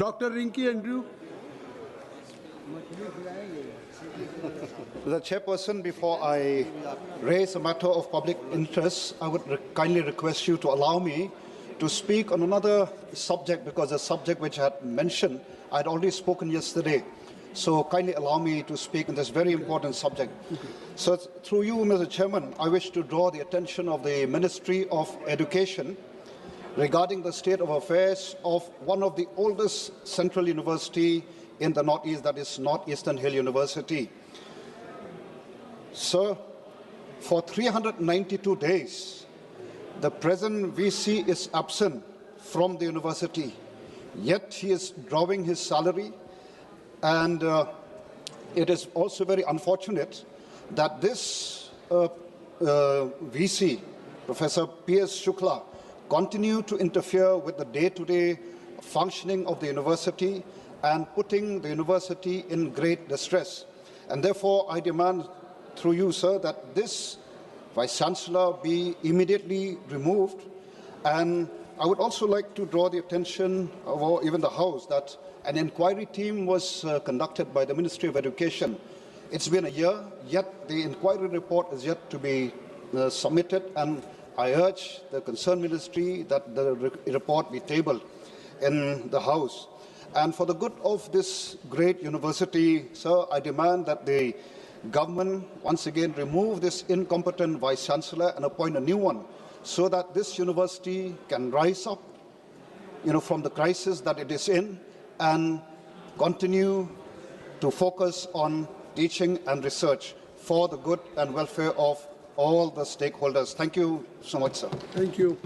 Dr. Rinki Andrew. The chairperson, before I raise a matter of public interest, I would kindly request you to allow me to speak on another subject, because the subject which I had mentioned, I had already spoken yesterday. So kindly allow me to speak on this very important subject. So through you, Mr. Chairman, I wish to draw the attention of the Ministry of Education regarding the state of affairs of one of the oldest central university in the Northeast, that is Northeastern Hill University. Sir, for 392 days, the present VC is absent from the university, yet he is drawing his salary, and it is also very unfortunate that this VC, Professor P.S. Shukla, continue to interfere with the day-to-day functioning of the university and putting the university in great distress. And therefore, I demand through you, sir, that this Vice-Chancellor be immediately removed. And I would also like to draw the attention of even the House that an inquiry team was conducted by the Ministry of Education. It's been a year, yet the inquiry report is yet to be submitted, and I urge the concerned ministry that the report be tabled in the House. And for the good of this great university, sir, I demand that the government once again remove this incompetent Vice-Chancellor and appoint a new one, so that this university can rise up, from the crisis that it is in and continue to focus on teaching and research for the good and welfare of all the stakeholders. Thank you so much, sir. Thank you.